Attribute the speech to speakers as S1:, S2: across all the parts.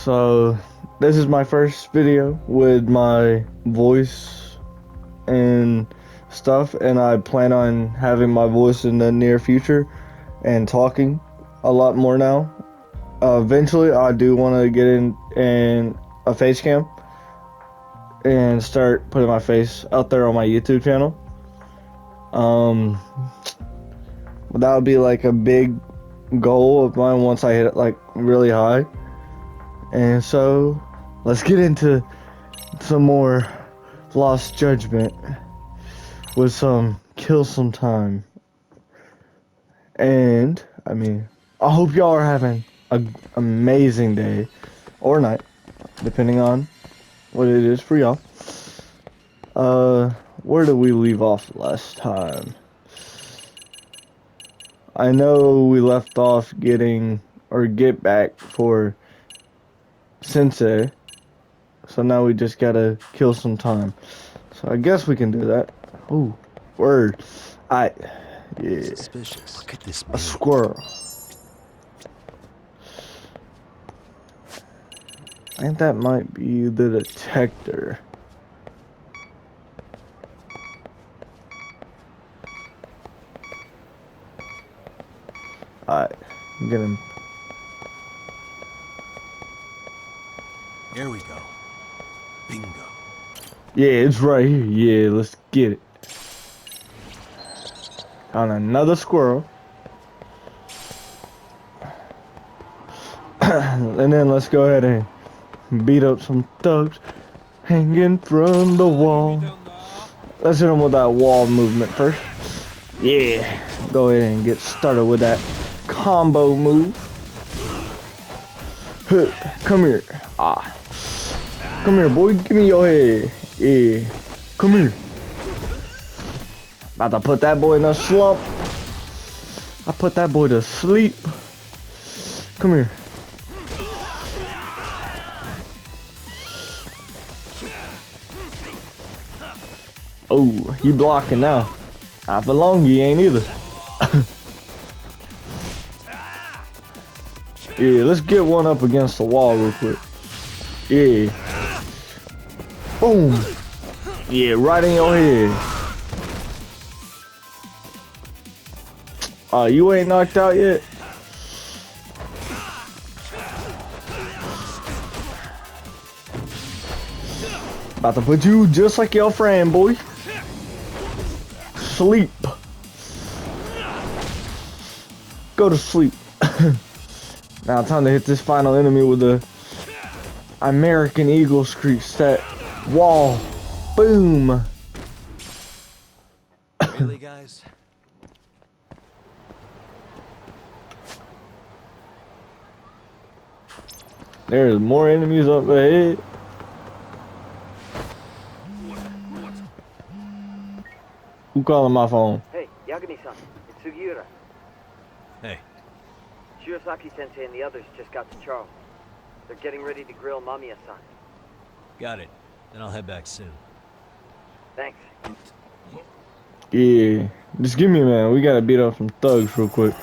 S1: So this is my first video with my voice and stuff, and I plan on having my voice in the near future and talking a lot more now. Eventually I do want to get in a face cam and start putting my face out there on my YouTube channel. That would be like a big goal of mine once I hit it like really high. And so let's get into some more Lost Judgment with some kill some time. And I mean, I hope y'all are having an amazing day or night, depending on what it is for y'all. Where did we leave off last time? I know we left off getting get back for Sensei, so now we just gotta kill some time. So I guess we can do that. Ooh, word. Yeah.
S2: Suspicious. What could this be?
S1: A squirrel. I think that might be the detector. Alright, I'm getting.
S2: Here we go. Bingo.
S1: Yeah, it's right here. Yeah, let's get it. On another squirrel. And then let's go ahead and beat up some thugs hanging from the wall. Let's hit them with that wall movement first. Yeah, go ahead and get started with that combo move. Come here. Come here, boy. Give me your head. Yeah. Come here. About to put that boy in a slump. I put that boy to sleep. Come here. Oh, you blocking now. Not for long, you ain't either. Yeah, let's get one up against the wall real quick. Yeah. Boom. Yeah, right in your head. You ain't knocked out yet? About to put you just like your friend, boy. Sleep. Go to sleep. Now time to hit this final enemy with the American Eagle Screech. That wall. Boom.
S2: Really, guys?
S1: There's more enemies up ahead. Who calling my phone?
S3: Hey, Yagami-san, it's Sugiura.
S2: Hey.
S3: Shirosaki-sensei and the others just got to Charles. They're getting ready to grill Mamiya-san.
S2: Got it. Then I'll head back soon.
S3: Thanks.
S1: Yeah. Just give me a minute. We gotta beat up some thugs real quick.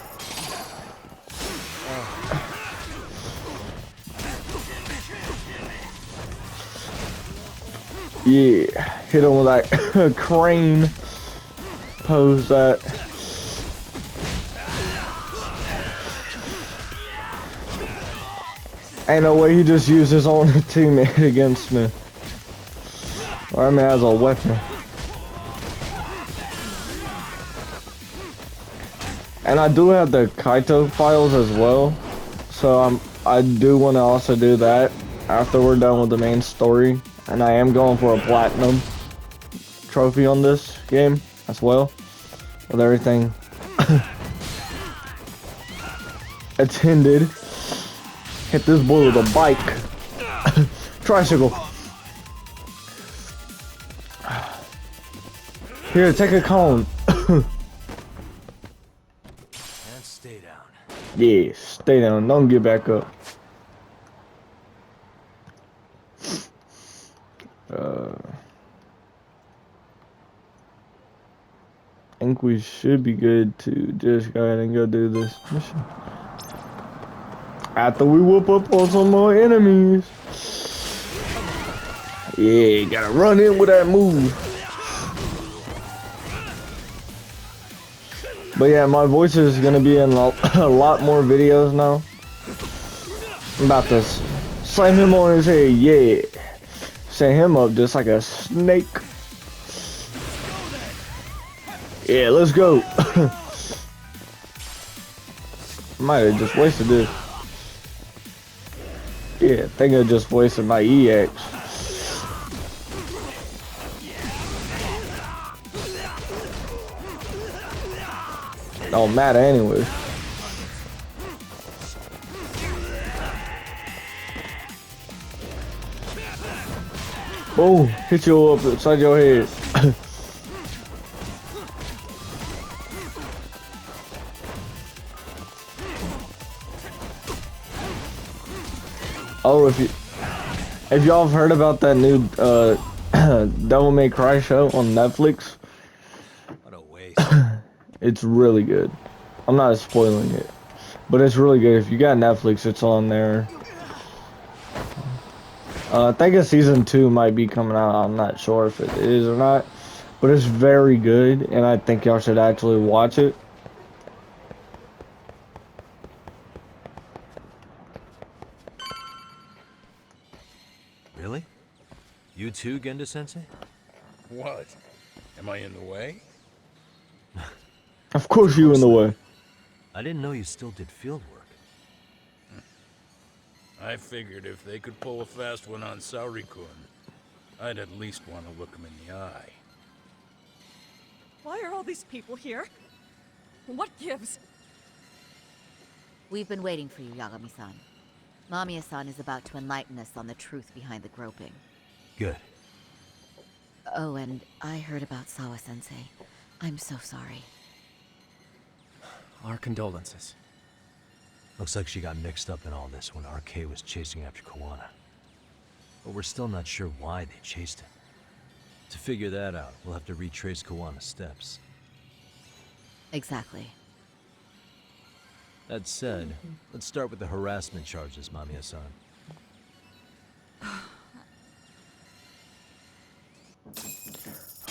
S1: Yeah. Hit him with that crane pose that. Ain't no way he just used his own teammate against me. Or I mean as a weapon. And I do have the Kaito files as well. So I do want to also do that after we're done with the main story. And I am going for a platinum trophy on this game as well. With everything attended. Hit this boy with a bike. Tricycle. Here, take a cone.
S2: And stay down.
S1: Yeah, stay down. Don't get back up. I think we should be good to just go ahead and go do this mission. After we whoop up on some more enemies. Yeah, gotta run in with that move. But yeah, my voice is gonna be in a lot more videos now. I'm about to slam him on his head, yeah. Set him up just like a snake. Yeah, let's go. Might have just wasted this. Yeah, I think I just wasted my EX. Don't matter anyway. Boom, hit you up inside your head. Oh, if y'all have heard about that new Devil May Cry show on Netflix,
S2: What a waste.
S1: it's really good. I'm not spoiling it, but it's really good. If you got Netflix, it's on there. I think a season 2 might be coming out. I'm not sure if it is or not, but it's very good, and I think y'all should actually watch it.
S2: Really? You too, Genda-sensei?
S4: What? Am I in the way?
S1: Of course, you in the way.
S2: I didn't know you still did field work.
S4: I figured if they could pull a fast one on Saori-kun, I'd at least want to look him in the eye.
S5: Why are all these people here? What gives?
S6: We've been waiting for you, Yagami-san. Mamiya-san is about to enlighten us on the truth behind the groping.
S2: Good.
S6: Oh, and I heard about Sawa-sensei. I'm so sorry.
S7: Our condolences.
S2: Looks like she got mixed up in all this when RK was chasing after Kawana. But we're still not sure why they chased him. To figure that out, we'll have to retrace Kawana's steps.
S6: Exactly.
S2: That said, let's start with the harassment charges, Mamiya-san.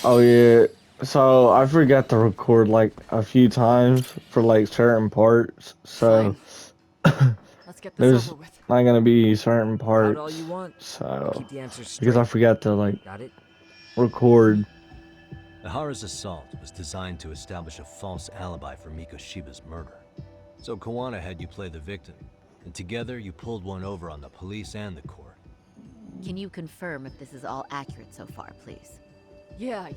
S1: Oh yeah, so I forgot to record like a few times for like certain parts, so
S5: Let's get this
S1: there's
S5: over with.
S1: not gonna be certain
S8: About
S1: parts,
S8: all you want. I'll
S1: so
S8: keep the answers straight.
S1: because I forgot to like
S8: Got it?
S1: record.
S2: Ahara's assault was designed to establish a false alibi for Miko Shiba's murder. So Kawana had you play the victim, and together you pulled one over on the police and the court.
S6: Can you confirm if this is all accurate so far, please?
S5: Yeah.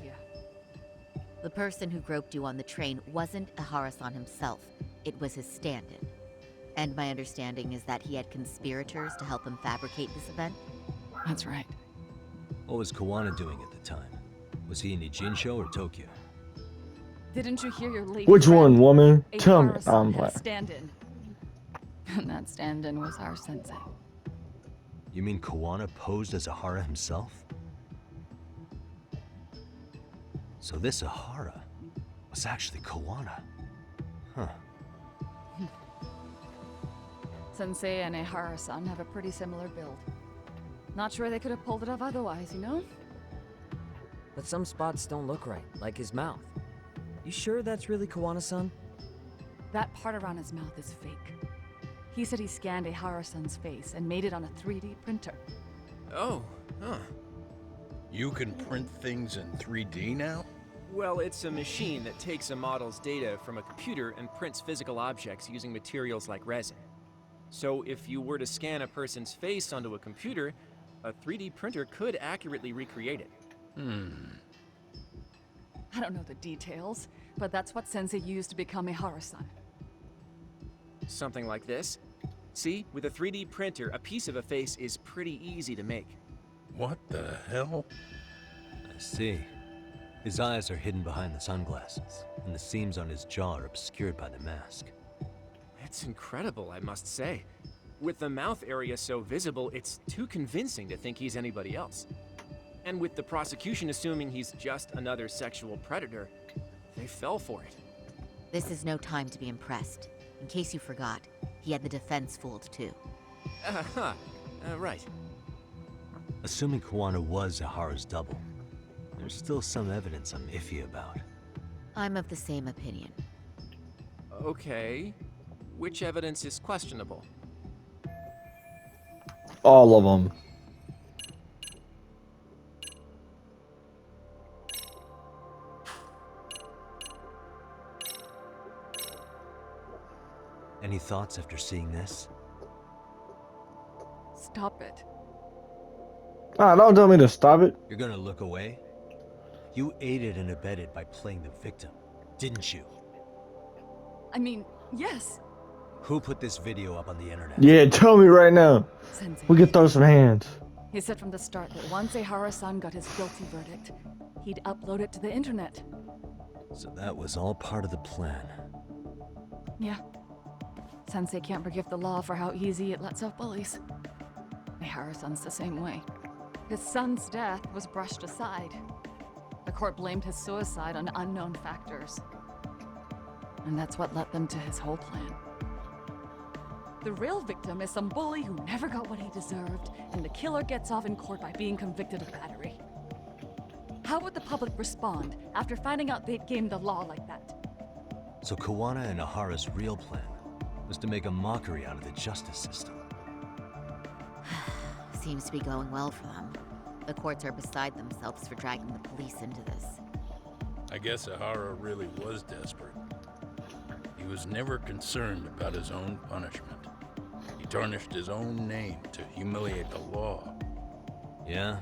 S6: The person who groped you on the train wasn't Ahara-san himself. It was his stand-in. And my understanding is that he had conspirators to help him fabricate this event?
S5: That's right.
S2: What was Kawana doing at the time? Was he in Ijinsho or Tokyo?
S5: Didn't you hear your lady
S1: Which one,
S5: friend?
S1: woman? Tell me.
S5: Ahara-san
S1: I'm
S5: had a
S1: playing.
S5: stand-in. And that stand-in was our sensei.
S2: You mean Kawana posed as Ahara himself? So this Ahara was actually Kawana. Huh.
S5: Sensei and Ahara-san have a pretty similar build. Not sure they could have pulled it off otherwise, you know?
S8: But some spots don't look right, like his mouth. You sure that's really Kawana-san?
S5: That part around his mouth is fake. He said he scanned Ahara-san's face and made it on a 3D printer.
S7: Oh, huh.
S4: You can print things in 3D now?
S7: Well, it's a machine that takes a model's data from a computer and prints physical objects using materials like resin. So if you were to scan a person's face onto a computer, a 3D printer could accurately recreate it.
S5: I don't know the details, but that's what Sensei used to become Ahara-san.
S7: Something like this. See, with a 3D printer, a piece of a face is pretty easy to make.
S4: What the hell?
S2: I see. His eyes are hidden behind the sunglasses, and the seams on his jaw are obscured by the mask.
S7: It's incredible, I must say. With the mouth area so visible, it's too convincing to think he's anybody else. And with the prosecution assuming he's just another sexual predator, they fell for it.
S6: This is no time to be impressed. In case you forgot, he he had the defense fooled too.
S7: Right.
S2: Assuming Kawana was Ahara's double, there's still some evidence I'm iffy about.
S6: I'm of the same opinion.
S7: Okay. Which evidence is questionable?
S1: All of them.
S2: Any thoughts after seeing this?
S5: Stop it.
S1: Ah, don't tell me to stop it.
S2: You're gonna look away? You aided and abetted by playing the victim, didn't you?
S5: I mean, yes.
S2: Who put this video up on the internet?
S1: Yeah, tell me right now.
S5: Sensei.
S1: We could throw some hands.
S5: He said from the start that once Ehara-san got his guilty verdict, he'd upload it to the internet.
S2: So that was all part of the plan.
S5: Yeah. Sensei can't forgive the law for how easy it lets off bullies. Ehara-san's the same way. His son's death was brushed aside. The court blamed his suicide on unknown factors. And that's what led them to his whole plan. The real victim is some bully who never got what he deserved, and the killer gets off in court by being convicted of battery. How would the public respond after finding out they'd gamed the law like that?
S2: So Kawana and Ahara's real plan was to make a mockery out of the justice system.
S6: Seems to be going well for them. The courts are beside themselves for dragging the police into this.
S4: I guess Ahara really was desperate. He was never concerned about his own punishment. He tarnished his own name to humiliate the law.
S2: Yeah,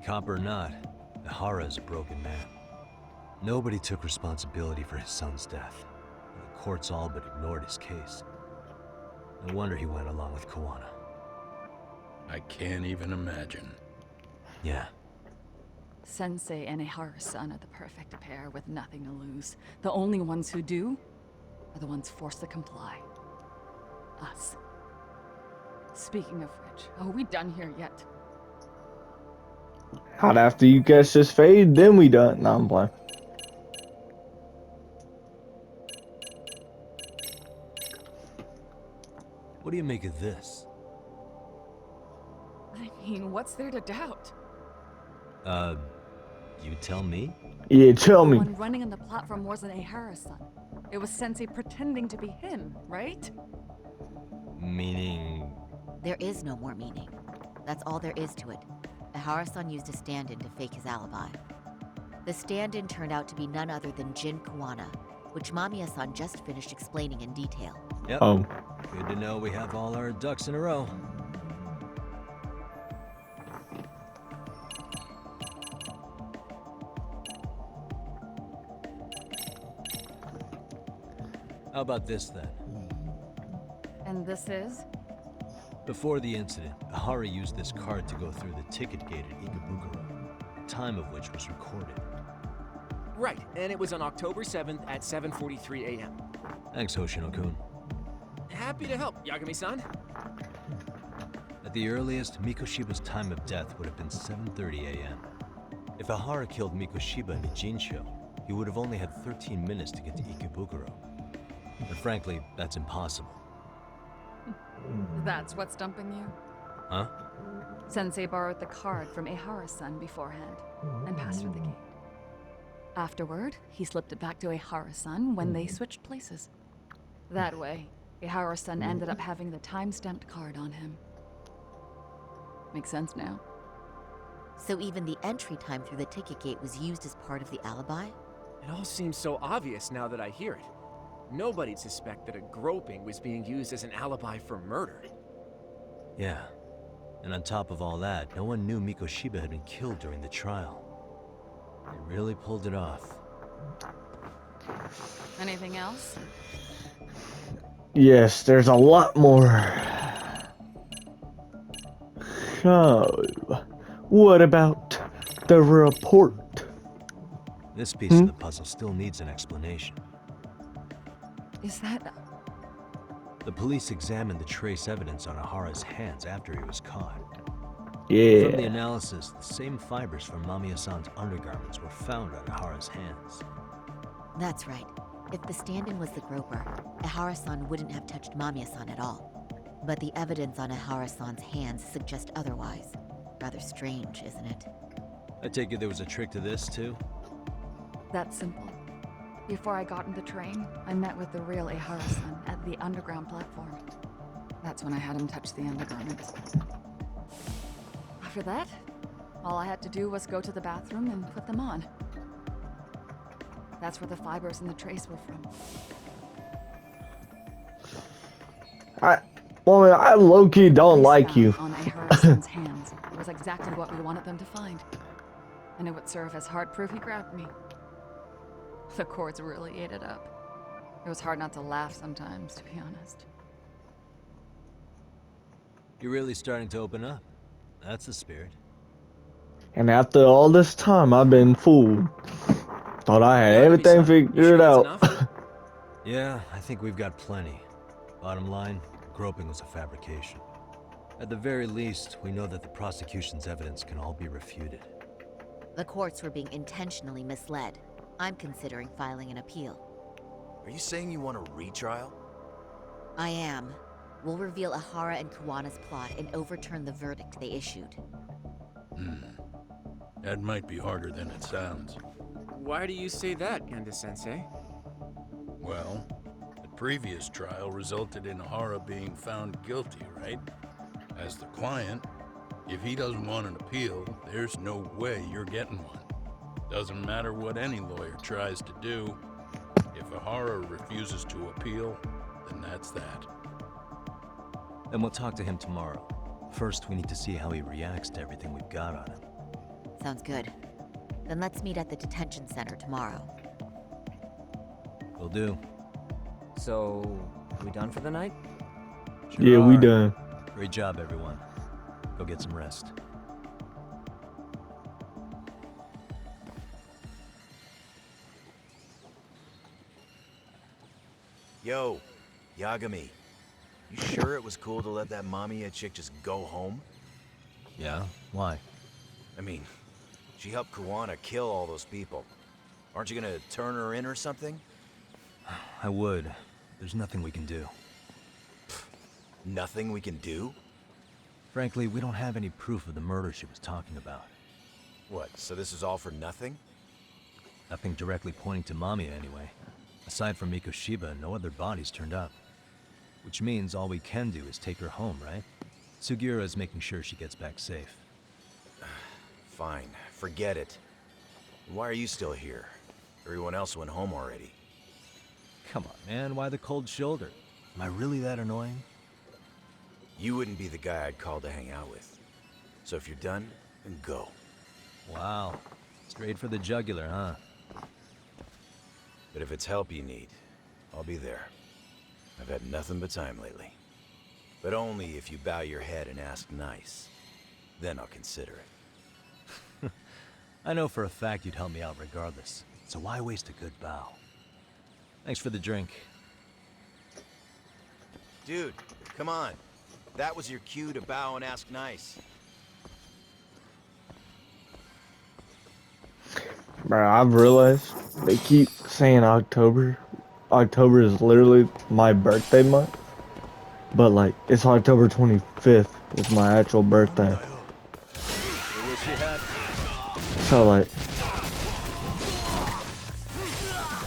S2: cop or not, Ahara is a broken man. Nobody took responsibility for his son's death. The courts all but ignored his case. No wonder he went along with Kawana.
S4: I can't even imagine.
S2: Yeah.
S5: Sensei and Ehara-san are the perfect pair with nothing to lose. The only ones who do are the ones forced to comply. Us. Speaking of which, are we done here yet?
S1: Not after you catch this fade, then we done. Nah, I'm playing.
S2: What do you make of this?
S5: I mean, what's there to doubt?
S2: You tell me?
S1: Yeah, tell
S5: The
S1: me.
S5: one running on the platform wasn't Ehara-san. It was Sensei pretending to be him, right?
S2: Meaning...
S6: There is no more meaning. That's all there is to it. Ehara-san used a stand-in to fake his alibi. The stand-in turned out to be none other than Jin Kawana, which Mamiya-san just finished explaining in detail.
S2: Yep. Good to know we have all our ducks in a row. How about this then?
S5: And this is?
S2: Before the incident, Ahara used this card to go through the ticket gate at Ikebukuro, the time of which was recorded.
S7: Right, and it was on October 7th at 7:43 a.m.
S2: Thanks, Hoshino-kun.
S7: Happy to help, Yagami-san.
S2: At the earliest, Mikoshiba's time of death would have been 7:30 a.m. If Ahara killed Mikoshiba in the Jinsho, he would have only had 13 minutes to get to Ikebukuro. But frankly, that's impossible.
S5: That's what's stumping you?
S2: Huh?
S5: Sensei borrowed the card from Ehara-san beforehand and passed through the gate. Afterward, he slipped it back to Ehara-san when they switched places. That way, Ehara-san ended up having the time-stamped card on him. Makes sense now.
S6: So even the entry time through the ticket gate was used as part of the alibi?
S7: It all seems so obvious now that I hear it. Nobody'd suspect that a groping was being used as an alibi for murder.
S2: Yeah. And on top of all that, no one knew Mikoshiba had been killed during the trial. They really pulled it off.
S5: Anything else?
S1: Yes, there's a lot more. So, what about the report?
S2: This piece of the puzzle still needs an explanation.
S5: Is that...
S2: The police examined the trace evidence on Ahara's hands after he was caught. From the
S1: Yeah.
S2: analysis, the same fibers from Mamiya-san's undergarments were found on Ahara's hands.
S6: That's right. If the stand-in was the groper, Ehara-san wouldn't have touched Mamiya-san at all. But the evidence on Ahara-san's hands suggests otherwise. Rather strange, isn't it?
S2: I take it there was a trick to this, too?
S5: That's simple. Before I got in the train, I met with the real Ahara-san at the underground platform. That's when I had him touch the undergarments. After that, all I had to do was go to the bathroom and put them on. That's where the fibers in the trace were from.
S1: I low-key don't
S5: Trace
S1: like
S5: found
S1: you.
S5: on Ahara-san's hands was exactly what we wanted them to find. And it would serve as hard proof he grabbed me. The cords really ate it up. It was hard not to laugh sometimes, to be honest.
S2: You're really starting to open up. That's the spirit.
S1: And after all this time, I've been fooled. Thought I had everything
S7: You sure
S1: figured
S7: that's
S1: out.
S7: enough?
S2: Yeah, I think we've got plenty. Bottom line, groping was a fabrication. At the very least, we know that the prosecution's evidence can all be refuted.
S6: The courts were being intentionally misled. I'm considering filing an appeal.
S9: Are you saying you want a retrial?
S6: I am. We'll reveal Ahara and Kuwana's plot and overturn the verdict they issued.
S4: That might be harder than it sounds.
S7: Why do you say that, Genda-sensei?
S4: Well, the previous trial resulted in Ahara being found guilty, right? As the client, if he doesn't want an appeal, there's no way you're getting one. Doesn't matter what any lawyer tries to do. If Ahara refuses to appeal, then that's that.
S2: And we'll talk to him tomorrow. First, we need to see how he reacts to everything we've got on him.
S6: Sounds good. Then let's meet at the detention center tomorrow.
S2: Will do.
S8: So, we done for the night?
S2: Sure
S1: Yeah, we
S2: are.
S1: done.
S2: Great job, everyone. Go get some rest.
S9: Yo, Yagami. You sure it was cool to let that Mamiya chick just go home?
S2: Yeah? Why?
S9: I mean, she helped Kuwana kill all those people. Aren't you gonna turn her in or something?
S2: I would. There's nothing we can do.
S9: Nothing we can do?
S2: Frankly, we don't have any proof of the murder she was talking about.
S9: What, so this is all for nothing?
S2: Nothing directly pointing to Mamiya, anyway. Aside from Mikoshiba, no other bodies turned up. Which means all we can do is take her home, right? Sugiura is making sure she gets back safe.
S9: Fine, forget it. Why are you still here? Everyone else went home already.
S2: Come on, man, why the cold shoulder? Am I really that annoying?
S9: You wouldn't be the guy I'd call to hang out with. So if you're done, then go.
S2: Wow. Straight for the jugular, huh?
S9: But if it's help you need, I'll be there. I've had nothing but time lately. But only if you bow your head and ask nice. Then I'll consider it.
S2: I know for a fact you'd help me out regardless, so why waste a good bow? Thanks for the drink.
S9: Dude, come on. That was your cue to bow and ask nice.
S1: Bro, I've realized they keep saying October. October is literally my birthday month. But like, it's October 25th is my actual birthday. So like,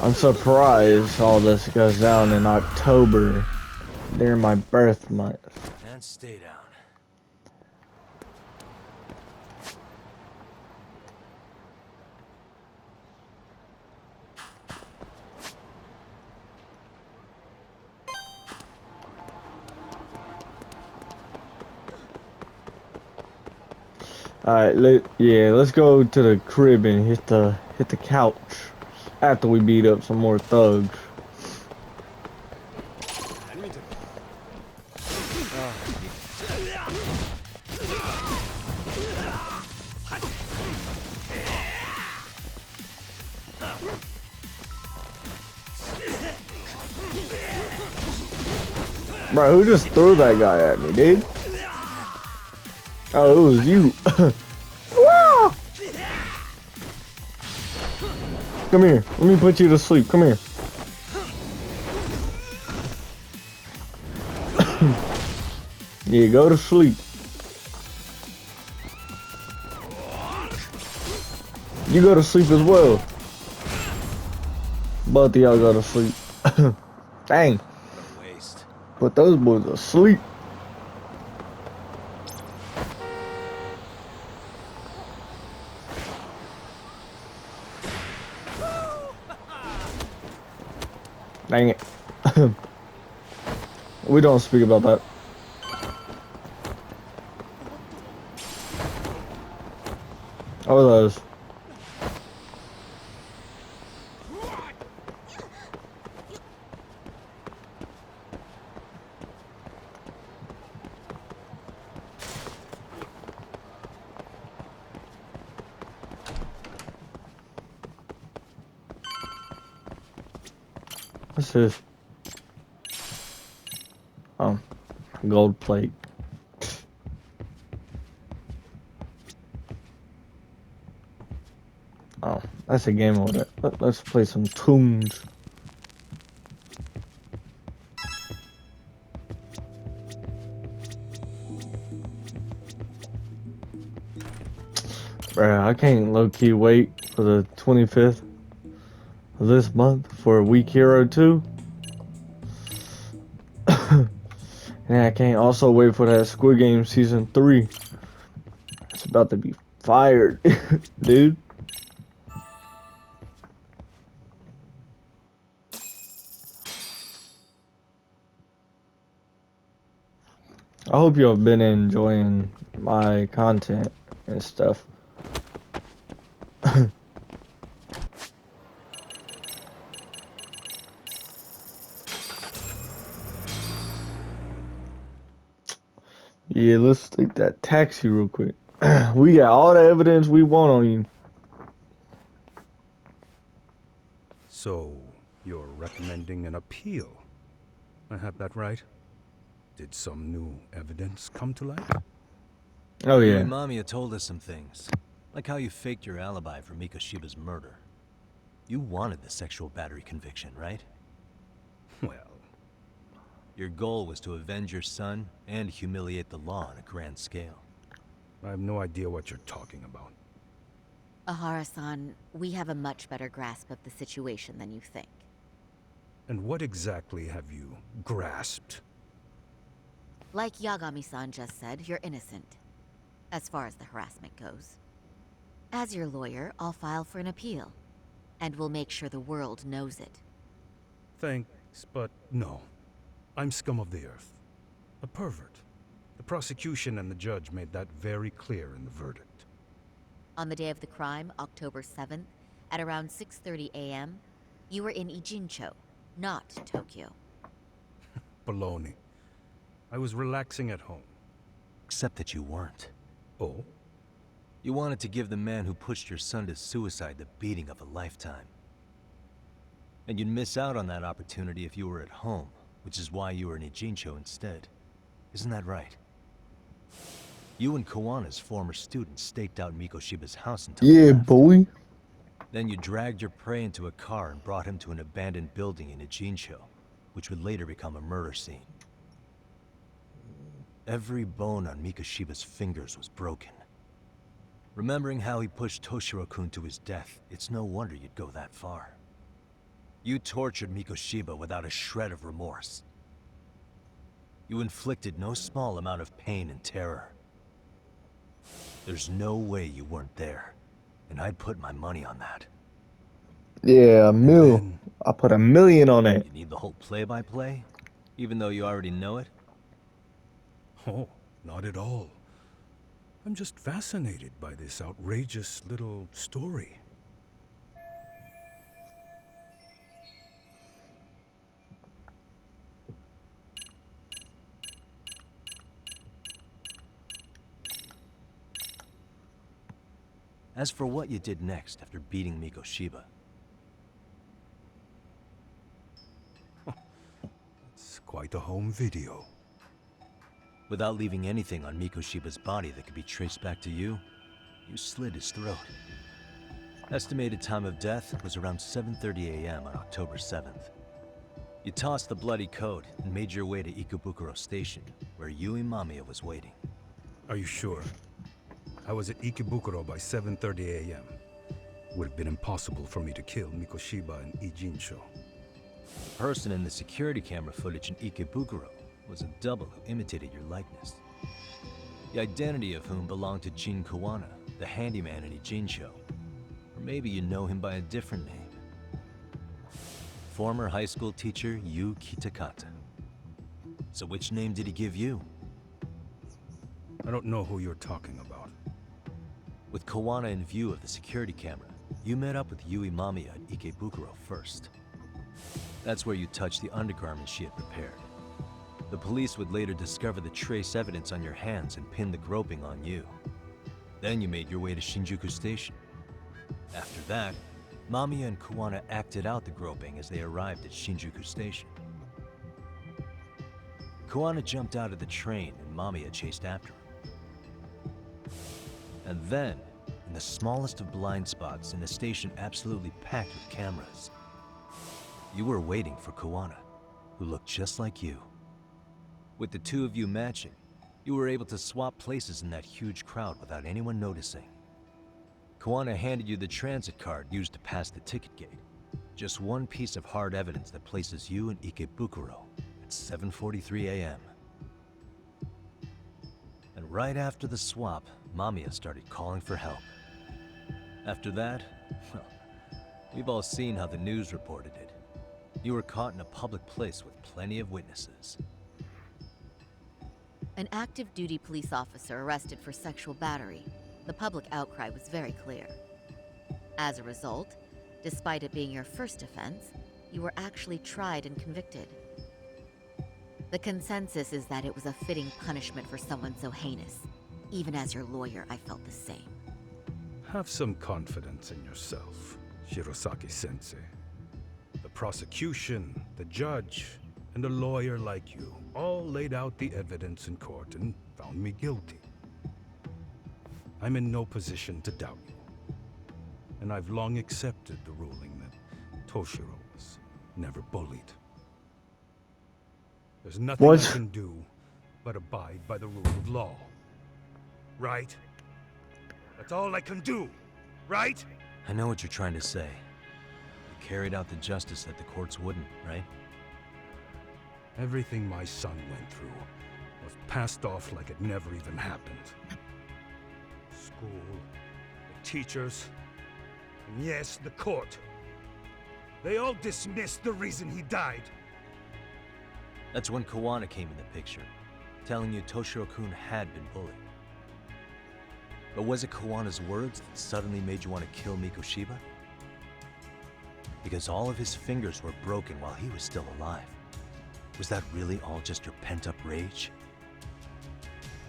S1: I'm surprised all this goes down in October during my birth month.
S2: And stay down.
S1: Alright, let's go to the crib and hit the couch after we beat up some more thugs. Bro, who just threw that guy at me, dude? Oh, it was you. Come here. Let me put you to sleep. Come here. Yeah, go to sleep. You go to sleep as well. Both of y'all go to sleep. Dang.
S2: What a waste.
S1: Put those boys to sleep. Dang it. We don't speak about that. What are those? What's this? Oh, gold plate. Oh, that's a game over there. Let's play some tunes. Bruh, I can't low-key wait for the 25th of this month for Week Hero 2. And I can't also wait for that Squid Game Season 3. It's about to be fired, dude. I hope y'all been enjoying my content and stuff. Yeah, let's take that taxi real quick. We got all the evidence we want on you.
S10: So, you're recommending an appeal? I have that right? Did some new evidence come to light?
S1: Oh
S2: You
S1: yeah.
S2: and Mamiya told us some things. Like how you faked your alibi for Mikoshiba's murder. You wanted the sexual battery conviction, right?
S10: Well,
S2: Your goal was to avenge your son and humiliate the law on a grand scale.
S10: I have no idea what you're talking about.
S6: Ahara-san, we have a much better grasp of the situation than you think.
S10: And what exactly have you grasped?
S6: Like Yagami-san just said, you're innocent. As far as the harassment goes. As your lawyer, I'll file for an appeal. And we'll make sure the world knows it.
S10: Thanks, but no. I'm scum of the earth. A pervert. The prosecution and the judge made that very clear in the verdict.
S6: On the day of the crime, October 7th, at around 6:30 a.m., you were in Ijincho, not Tokyo.
S10: Baloney. I was relaxing at home.
S2: Except that you weren't.
S10: Oh?
S2: You wanted to give the man who pushed your son to suicide the beating of a lifetime. And you'd miss out on that opportunity if you were at home, which is why you were in Ijincho instead. Isn't that right? You and Kawana's former student staked out Mikoshiba's house until he
S1: Yeah,
S2: left.
S1: boy.
S2: Then you dragged your prey into a car and brought him to an abandoned building in Ijincho, which would later become a murder scene. Every bone on Mikoshiba's fingers was broken. Remembering how he pushed Toshiro-kun to his death, it's no wonder you'd go that far. You tortured Mikoshiba without a shred of remorse. You inflicted no small amount of pain and terror. There's no way you weren't there, and I'd put my money on that.
S1: Yeah, a mil.
S10: then-
S1: I put $1 million on it.
S2: You need the whole play-by-play, even though you already know it?
S10: Oh, not at all. I'm just fascinated by this outrageous little story.
S2: As for what you did next after beating Mikoshiba,
S10: It's quite a home video.
S2: without leaving anything on Mikoshiba's body that could be traced back to you, you slit his throat. Estimated time of death was around 7:30 a.m. on October 7th. You tossed the bloody coat and made your way to Ikebukuro Station, where Yui Mamiya was waiting.
S10: Are you sure? I was at Ikebukuro by 7:30 a.m. Would have been impossible for me to kill Mikoshiba and Ijinsho.
S2: The person in the security camera footage in Ikebukuro was a double who imitated your likeness. The identity of whom belonged to Jin Kawana, the handyman in Ijinsho. Or maybe you know him by a different name. Former high school teacher Yu Kitakata. So which name did he give you?
S10: I don't know who you're talking about.
S2: With Kawana in view of the security camera, you met up with Yui Mamiya at Ikebukuro first. That's where you touched the undergarments she had prepared. The police would later discover the trace evidence on your hands and pin the groping on you. Then you made your way to Shinjuku Station. After that, Mamiya and Kawana acted out the groping as they arrived at Shinjuku Station. Kawana jumped out of the train and Mamiya chased after him. And then, in the smallest of blind spots in a station absolutely packed with cameras, you were waiting for Kawana, who looked just like you. With the two of you matching, you were able to swap places in that huge crowd without anyone noticing. Kawana handed you the transit card used to pass the ticket gate. Just one piece of hard evidence that places you in Ikebukuro at 7:43 a.m. And right after the swap, Mamiya started calling for help. After that, well, we've all seen how the news reported it. You were caught in a public place with plenty of witnesses.
S6: An active duty police officer arrested for sexual battery. The public outcry was very clear. As a result, despite it being your first offense, you were actually tried and convicted. The consensus is that it was a fitting punishment for someone so heinous. Even as your lawyer, I felt the same.
S10: Have some confidence in yourself, Shirosaki-sensei. The prosecution, the judge, and a lawyer like you all laid out the evidence in court and found me guilty. I'm in no position to doubt you. And I've long accepted the ruling that Toshiro was never bullied. There's nothing I can do but abide by the rule of law. Right? That's all I can do, right?
S2: I know what you're trying to say. You carried out the justice that the courts wouldn't, right?
S10: Everything my son went through was passed off like it never even happened. School, the teachers, and yes, the court. They all dismissed the reason he died.
S2: That's when Kawana came in the picture, telling you Toshiro-kun had been bullied. But was it Kawana's words that suddenly made you want to kill Mikoshiba? Because all of his fingers were broken while he was still alive. Was that really all just your pent-up rage?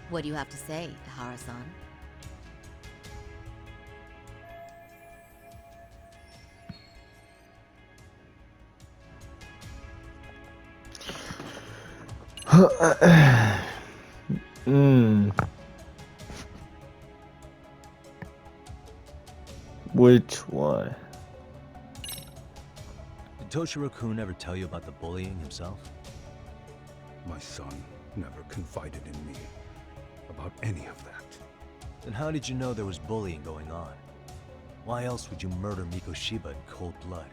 S6: What do you have to say, Ihara-san?
S1: Which one?
S2: Did Toshiro-kun ever tell you about the bullying himself?
S10: My son never confided in me about any of that.
S2: Then how did you know there was bullying going on? Why else would you murder Mikoshiba in cold blood?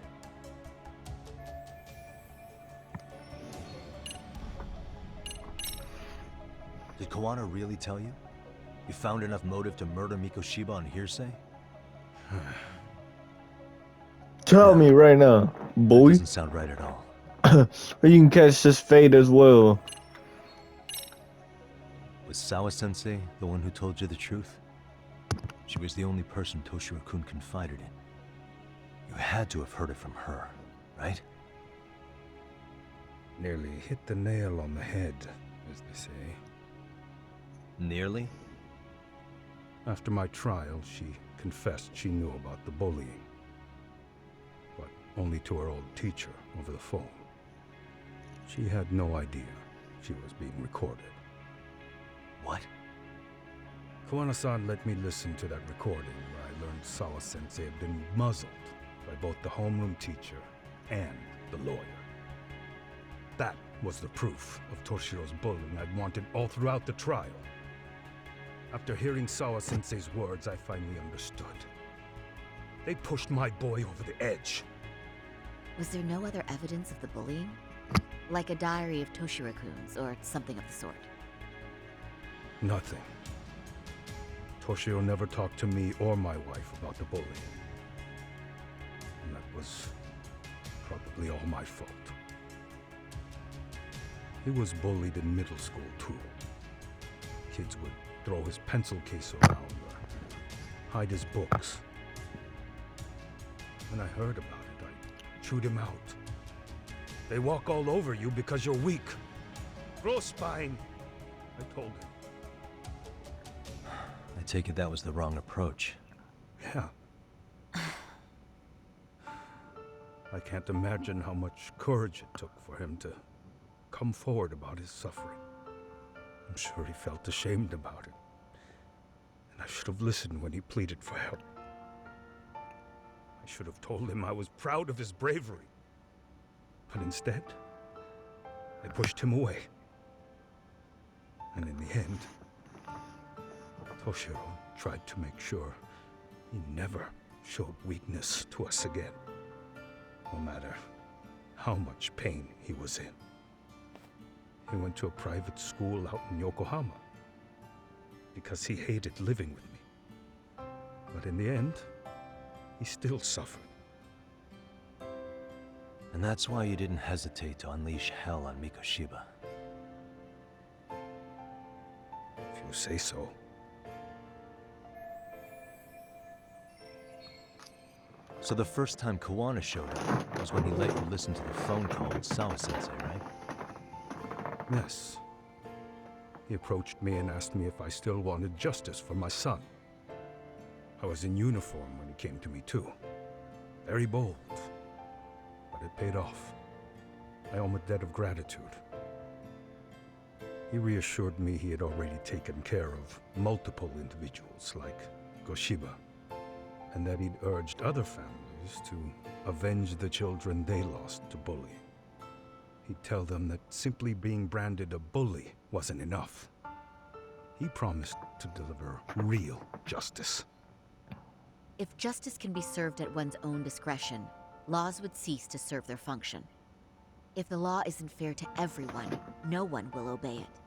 S2: Did Kawana really tell you? You found enough motive to murder Mikoshiba on hearsay?
S1: Tell me right now, boy.
S2: That doesn't sound right at all.
S1: Or you can catch this fate as well.
S2: Was Sawa-sensei the one who told you the truth? She was the only person Toshiro-kun confided in. You had to have heard it from her, right?
S10: Nearly hit the nail on the head, as they say.
S2: Nearly?
S10: After my trial, she confessed she knew about the bullying. But only to her old teacher over the phone. She had no idea she was being recorded.
S2: What?
S10: Kawana-san let me listen to that recording where I learned Sawa-sensei had been muzzled by both the homeroom teacher and the lawyer. That was the proof of Toshiro's bullying I'd wanted all throughout the trial. After hearing Sawa-sensei's words, I finally understood. They pushed my boy over the edge.
S6: Was there no other evidence of the bullying? Like a diary of Toshiro-kun's or something of the sort?
S10: Nothing. Toshiro never talked to me or my wife about the bullying. And that was probably all my fault. He was bullied in middle school, too. Kids would throw his pencil case around or hide his books. When I heard about it, I chewed him out. They walk all over you because you're weak. Grow spine, I told him.
S2: I take it that was the wrong approach.
S10: Yeah. I can't imagine how much courage it took for him to come forward about his suffering. I'm sure he felt ashamed about it. And I should have listened when he pleaded for help. I should have told him I was proud of his bravery. But instead, I pushed him away. And in the end, Toshiro tried to make sure he never showed weakness to us again, no matter how much pain he was in. He went to a private school out in Yokohama because he hated living with me. But in the end, he still suffered.
S2: And that's why you didn't hesitate to unleash hell on Mikoshiba.
S10: If you say so.
S2: So the first time Kawana showed up was when he let you listen to the phone call with Sawa-sensei, right?
S10: Yes. He approached me and asked me if I still wanted justice for my son. I was in uniform when he came to me too. Very bold. But it paid off. I owe him a debt of gratitude. He reassured me he had already taken care of multiple individuals like Goshiba, and that he'd urged other families to avenge the children they lost to bullying. He'd tell them that simply being branded a bully wasn't enough. He promised to deliver real justice.
S6: If justice can be served at one's own discretion, laws would cease to serve their function. If the law isn't fair to everyone, no one will obey it.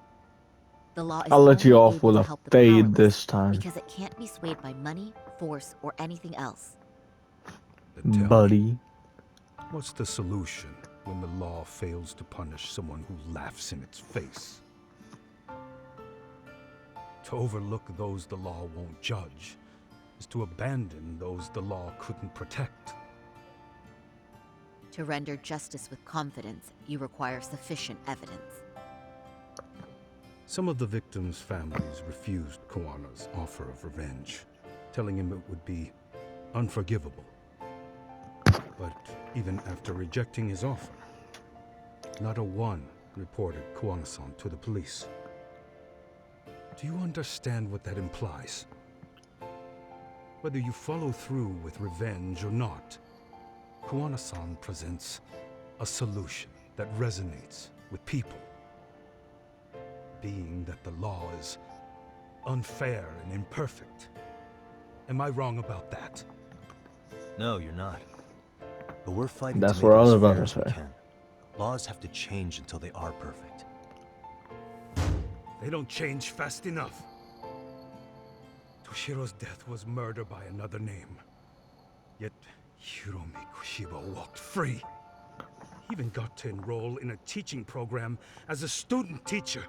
S6: The law is
S1: I'll let you
S6: only
S1: off
S6: able
S1: with
S6: to
S1: a
S6: help the
S1: fade
S6: powerless
S1: this time,
S6: because it can't be swayed by money, force, or anything else.
S10: Then tell me,
S1: buddy.
S10: what's the solution when the law fails to punish someone who laughs in its face? To overlook those the law won't judge is to abandon those the law couldn't protect.
S6: To render justice with confidence, you require sufficient evidence.
S10: Some of the victims' families refused Kawana's offer of revenge, telling him it would be unforgivable. But even after rejecting his offer, not a one reported Kawana-san to the police. Do you understand what that implies? Whether you follow through with revenge or not, Kawana-san presents a solution that resonates with people. Being that the law is unfair and imperfect. Am I wrong about that?
S2: No, you're not. But we're fighting
S1: That's
S2: to make
S1: what I
S2: it
S1: was
S2: as
S1: about
S2: fair
S1: to
S2: as we
S1: say.
S2: can. Laws have to change until they are perfect.
S10: They don't change fast enough. Toshiro's death was murder by another name. Yet Hiromi Kushiba walked free. He even got to enroll in a teaching program as a student teacher.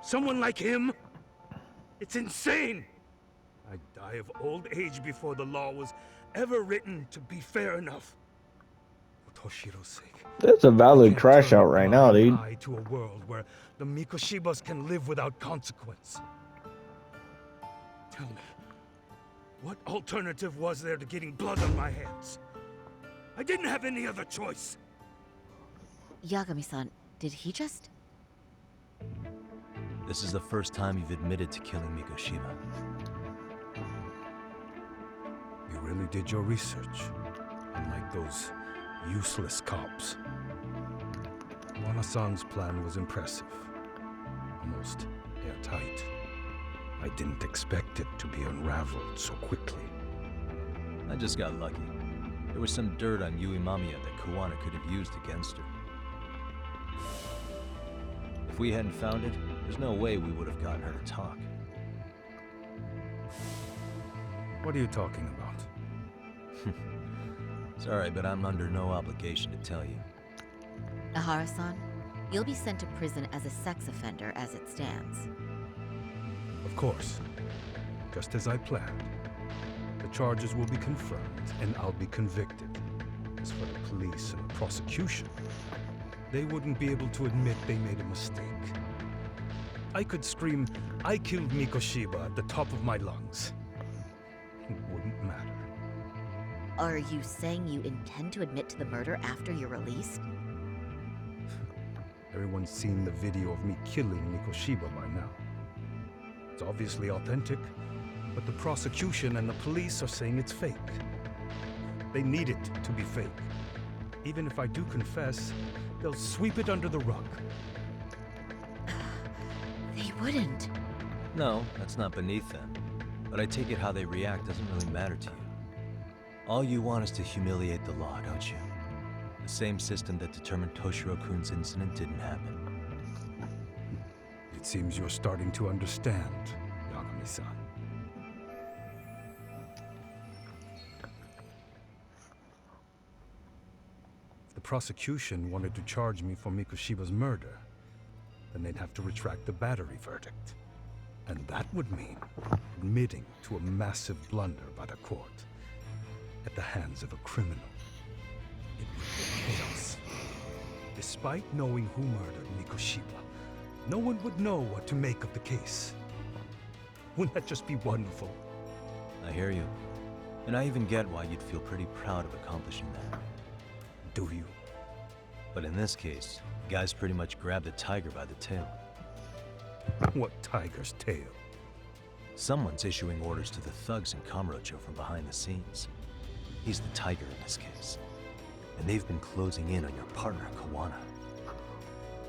S10: Someone like him? It's insane! I'd die of old age before the law was ever written to be fair enough. For Toshiro's sake.
S1: That's a
S10: I
S1: valid
S10: can't
S1: crash
S10: turn
S1: out
S10: a
S1: right now,
S10: blind
S1: dude.
S10: eye to a world where the Mikoshibas can live without consequence. Tell me, what alternative was there to getting blood on my hands? I didn't have any other choice.
S6: Yagami-san, did he just...
S2: This is the first time you've admitted to killing Mikoshiba.
S10: You really did your research, unlike those useless cops. Kawana-san's plan was impressive. Almost airtight. I didn't expect it to be unraveled so quickly.
S2: I just got lucky. There was some dirt on Yui Mamiya that Kawana could have used against her. If we hadn't found it, there's no way we would have gotten her to talk.
S10: What are you talking about?
S2: Sorry, but I'm under no obligation to tell you.
S6: Ahara-san, you'll be sent to prison as a sex offender as it stands.
S10: Of course. Just as I planned. The charges will be confirmed, and I'll be convicted. As for the police and the prosecution, they wouldn't be able to admit they made a mistake. I could scream, "I killed Mikoshiba" at the top of my lungs. It wouldn't matter.
S6: Are you saying you intend to admit to the murder after you're released?
S10: Everyone's seen the video of me killing Mikoshiba by now. It's obviously authentic, but the prosecution and the police are saying it's fake. They need it to be fake. Even if I do confess, they'll sweep it under the rug.
S6: They wouldn't.
S2: No, that's not beneath them. But I take it how they react doesn't really matter to you. All you want is to humiliate the law, don't you? The same system that determined Toshiro-kun's incident didn't happen.
S10: It seems you're starting to understand, Yagami-san. If the prosecution wanted to charge me for Mikoshiba's murder, then they'd have to retract the battery verdict. And that would mean admitting to a massive blunder by the court at the hands of a criminal. It would be chaos. Despite knowing who murdered Mikoshiba, no one would know what to make of the case. Wouldn't that just be wonderful?
S2: I hear you. And I even get why you'd feel pretty proud of accomplishing that.
S10: Do you?
S2: But in this case, guys pretty much grabbed the tiger by the tail.
S10: What tiger's tail?
S2: Someone's issuing orders to the thugs in Kamurocho from behind the scenes. He's the tiger in this case. And they've been closing in on your partner, Kawana.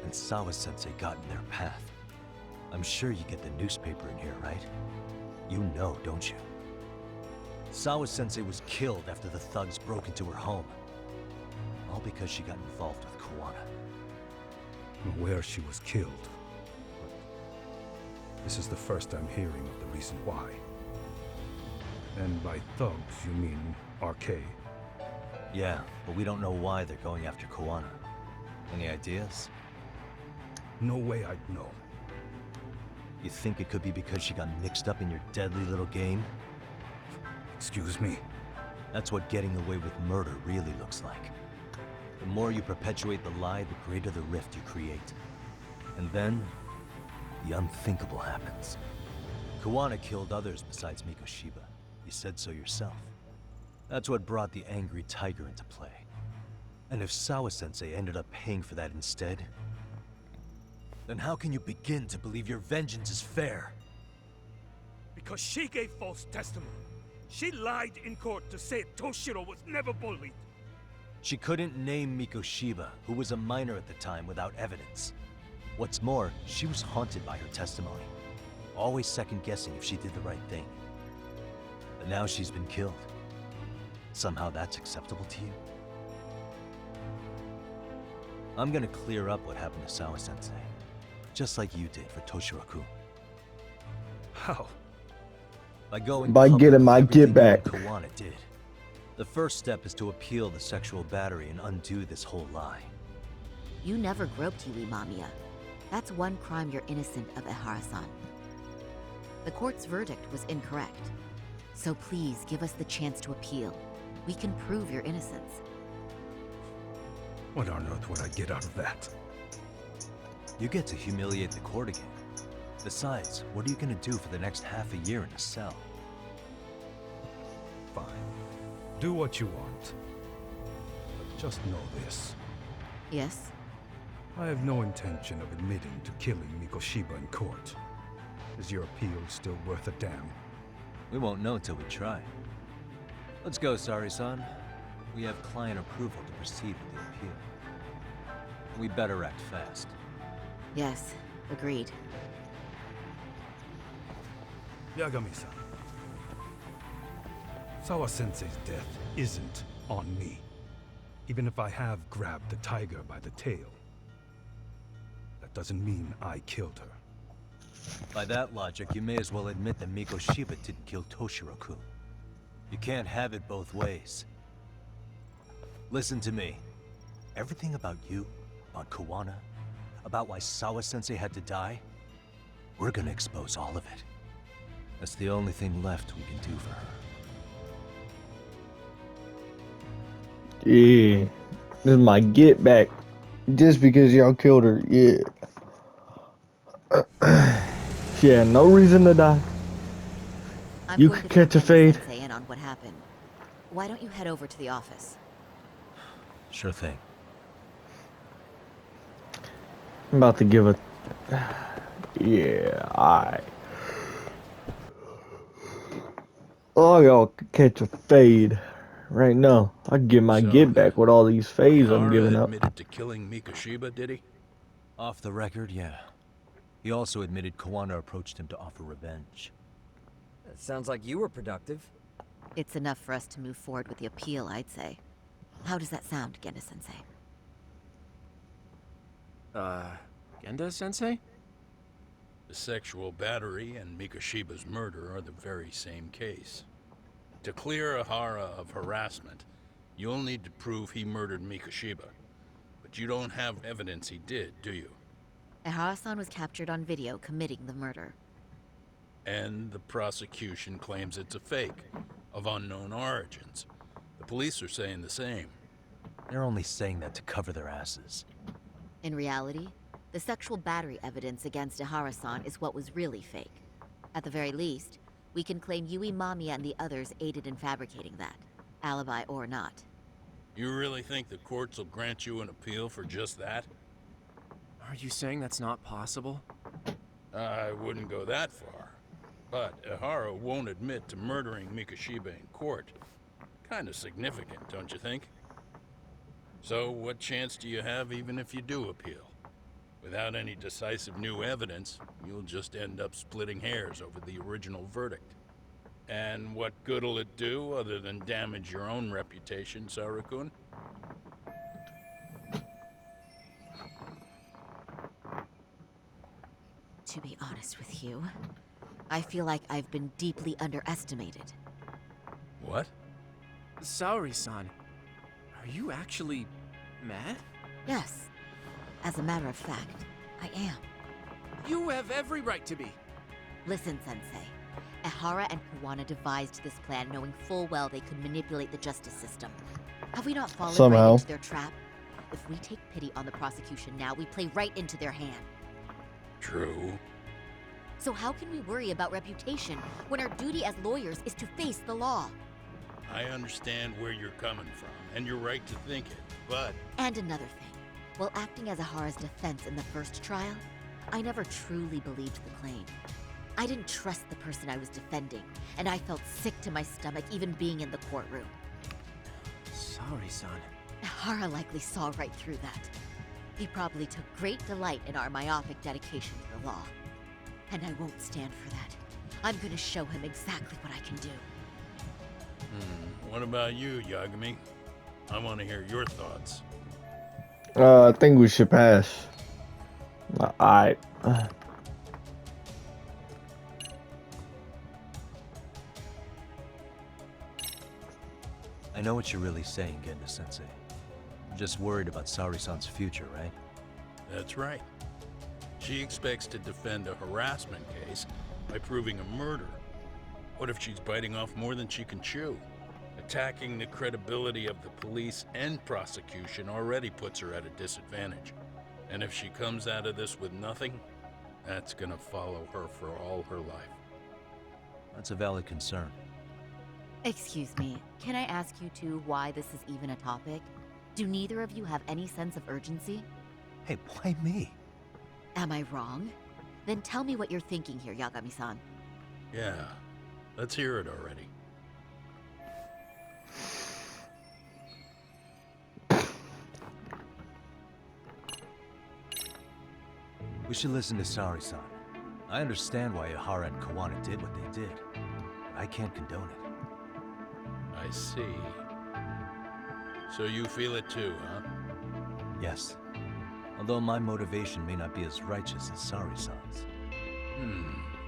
S2: And Sawa-sensei got in their path. I'm sure you get the newspaper in here, right? You know, don't you? Sawa-sensei was killed after the thugs broke into her home. All because she got involved with Kawana.
S10: I'm aware she was killed. But this is the first I'm hearing of the reason why. And by thugs, you mean RK?
S2: Yeah, but we don't know why they're going after Kawana. Any ideas?
S10: No way I'd know.
S2: You think it could be because she got mixed up in your deadly little game?
S10: Excuse me?
S2: That's what getting away with murder really looks like. The more you perpetuate the lie, the greater the rift you create. And then, the unthinkable happens. Kawana killed others besides Mikoshiba. You said so yourself. That's what brought the angry tiger into play. And if Sawa-sensei ended up paying for that instead, then how can you begin to believe your vengeance is fair?
S10: Because she gave false testimony. She lied in court to say Toshiro was never bullied.
S2: She couldn't name Mikoshiba, who was a minor at the time, without evidence. What's more, she was haunted by her testimony, always second-guessing if she did the right thing. But now she's been killed. Somehow that's acceptable to you? I'm gonna clear up what happened to Sawa-sensei, just like you did for Toshiro-kun.
S10: How?
S2: By going
S1: By
S2: public
S1: getting
S2: with
S1: my
S2: everything
S1: get back.
S2: you and Kawana did. The first step is to appeal the sexual battery and undo this whole lie.
S6: You never groped Yui Mamiya. That's one crime you're innocent of, Ehara-san. The court's verdict was incorrect. So please give us the chance to appeal. We can prove your innocence.
S10: What on earth would I get out of that?
S2: You get to humiliate the court again. Besides, what are you gonna do for the next half a year in a cell?
S10: Fine. Do what you want. But just know this.
S6: Yes?
S10: I have no intention of admitting to killing Mikoshiba in court. Is your appeal still worth a damn?
S2: We won't know till we try. Let's go, Sari-san. We have client approval to proceed with the appeal. We better act fast.
S6: Yes, agreed.
S10: Yagami-san, Sawa-sensei's death isn't on me. Even if I have grabbed the tiger by the tail, that doesn't mean I killed her.
S2: By that logic, you may as well admit that Mikoshiba didn't kill Toshiro-kun. You can't have it both ways. Listen to me. Everything about you, about Kawana, about why Sawa-sensei had to die, we're gonna expose all of it. That's the only thing left we can do for her.
S1: Yeah. This is my get back. Just because y'all killed her, yeah. She had no reason to die.
S6: I'm
S1: You
S6: going
S1: could
S6: to fill
S1: catch a fade.
S6: Sensei in on what happened. Why don't you head over to the office?
S2: Sure thing.
S1: I'm about to give a... Yeah, alright. Oh, y'all could catch a fade. Right now, I can get my
S4: So
S1: get back with all these fades I'm
S4: Ihara
S1: giving up.
S4: admitted to killing Mikoshiba, did he?
S2: Off the record, yeah. He also admitted Kawana approached him to offer revenge.
S8: That sounds like you were productive.
S6: It's enough for us to move forward with the appeal, I'd say. How does that sound, Genda-sensei?
S7: Genda-sensei?
S4: The sexual battery and Mikoshiba's murder are the very same case. To clear Ihara of harassment, you'll need to prove he murdered Mikoshiba. But you don't have evidence he did, do you?
S6: Ihara-san was captured on video committing the murder.
S4: And the prosecution claims it's a fake, of unknown origins. The police are saying the same.
S2: They're only saying that to cover their asses.
S6: In reality, the sexual battery evidence against Ihara-san is what was really fake. At the very least, we can claim Yui Mamiya and the others aided in fabricating that, alibi or not.
S4: You really think the courts will grant you an appeal for just that?
S7: Are you saying that's not possible?
S4: I wouldn't go that far. But Ihara won't admit to murdering Mikoshiba in court. Kinda significant, don't you think? So what chance do you have even if you do appeal? Without any decisive new evidence, you'll just end up splitting hairs over the original verdict. And what good'll it do other than damage your own reputation, Saru-kun?
S6: To be honest with you, I feel like I've been deeply underestimated.
S4: What?
S7: Saori-san, are you actually mad?
S6: Yes. As a matter of fact, I am.
S7: You have every right to be.
S6: Listen, Sensei. Ihara and Kawana devised this plan knowing full well they could manipulate the justice system. Have we not fallen
S1: Somehow.
S6: right into their trap? If we take pity on the prosecution now, we play right into their hand.
S4: True.
S6: So how can we worry about reputation when our duty as lawyers is to face the law?
S4: I understand where you're coming from, and you're right to think it, but...
S6: And another thing. While acting as Ihara's defense in the first trial, I never truly believed the claim. I didn't trust the person I was defending, and I felt sick to my stomach even being in the courtroom.
S7: Saori-san.
S6: Ihara likely saw right through that. He probably took great delight in our myopic dedication to the law. And I won't stand for that. I'm gonna show him exactly what I can do.
S4: What about you, Yagami? I want to hear your thoughts.
S1: I think we should pass. Alright.
S2: I know what you're really saying, Genda-sensei. You're just worried about Saori-san's future, right?
S4: That's right. She expects to defend a harassment case by proving a murder. What if she's biting off more than she can chew? Attacking the credibility of the police and prosecution already puts her at a disadvantage. And if she comes out of this with nothing, that's gonna follow her for all her life.
S2: That's a valid concern.
S6: Excuse me, can I ask you two why this is even a topic? Do neither of you have any sense of urgency?
S2: Hey, why me?
S6: Am I wrong? Then tell me what you're thinking here, Yagami-san.
S4: Yeah, let's hear it already.
S2: We should listen to Sari-san. I understand why Ihara and Kawana did what they did, but I can't condone it.
S4: I see. So you feel it too, huh?
S2: Yes. Although my motivation may not be as righteous as Sari-san's.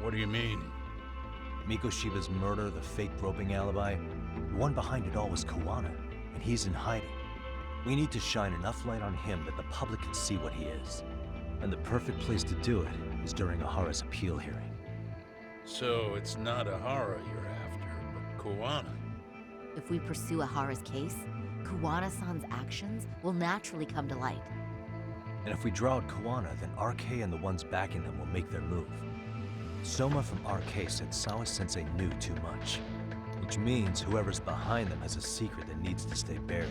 S4: What do you mean?
S2: Mikoshiba's murder, the fake groping alibi, the one behind it all was Kawana, and he's in hiding. We need to shine enough light on him that the public can see what he is. And the perfect place to do it is during Ihara's appeal hearing.
S4: So it's not Ihara you're after, but Kawana.
S6: If we pursue Ahara's case, Kawana-san's actions will naturally come to light.
S2: And if we draw out Kawana, then RK and the ones backing them will make their move. Soma from RK said Sawa-sensei knew too much, which means whoever's behind them has a secret that needs to stay buried,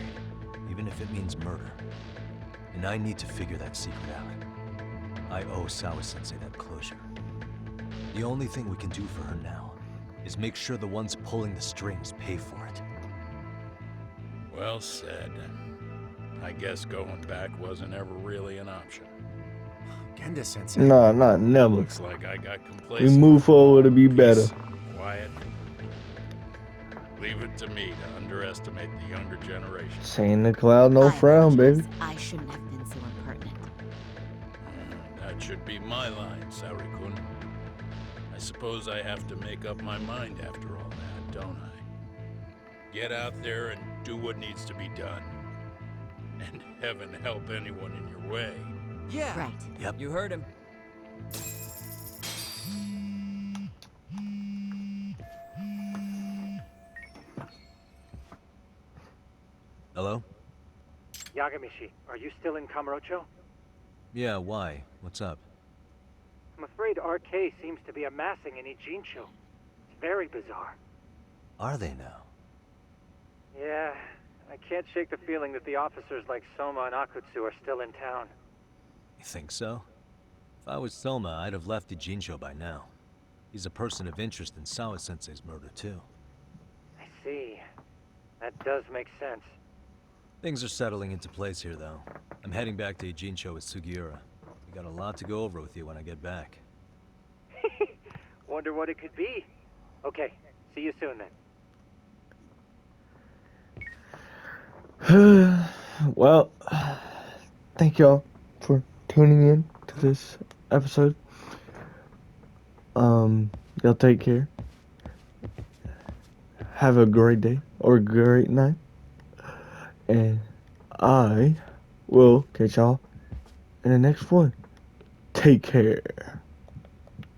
S2: even if it means murder. And I need to figure that secret out. I owe Sawa-sensei that closure. The only thing we can do for her now is make sure the ones pulling the strings pay for it.
S4: Well said. I guess going back wasn't ever really an option.
S7: Genda-sensei.
S1: Nah, not never.
S4: Looks like I got
S1: We
S4: complacent.
S1: move forward to be better.
S4: Peace, quiet. Leave it to me to underestimate the younger generation.
S1: Saying the cloud, no
S6: I
S1: frown,
S6: apologize.
S1: baby.
S6: I shouldn't have been so impertinent.
S4: That should be my line, Saori-kun. I suppose I have to make up my mind after all that, don't I? Get out there and do what needs to be done. And heaven help anyone in your way.
S7: Yeah.
S6: Right.
S2: Yep.
S7: You heard him.
S2: Hello?
S3: Yagamishi, are you still in Kamurocho?
S2: Yeah, why? What's up?
S3: I'm afraid RK seems to be amassing in Ijincho. It's very bizarre.
S2: Are they now?
S3: Yeah, I can't shake the feeling that the officers like Soma and Akutsu are still in town.
S2: You think so? If I was Soma, I'd have left Ijincho by now. He's a person of interest in Sawa-sensei's murder, too.
S3: I see. That does make sense.
S2: Things are settling into place here, though. I'm heading back to Ijincho with Sugiura. We got a lot to go over with you when I get back.
S3: Wonder what it could be. Okay, see you soon then.
S1: Well, thank y'all for tuning in to this episode. Y'all take care. Have a great day or a great night. And I will catch y'all in the next one. Take care.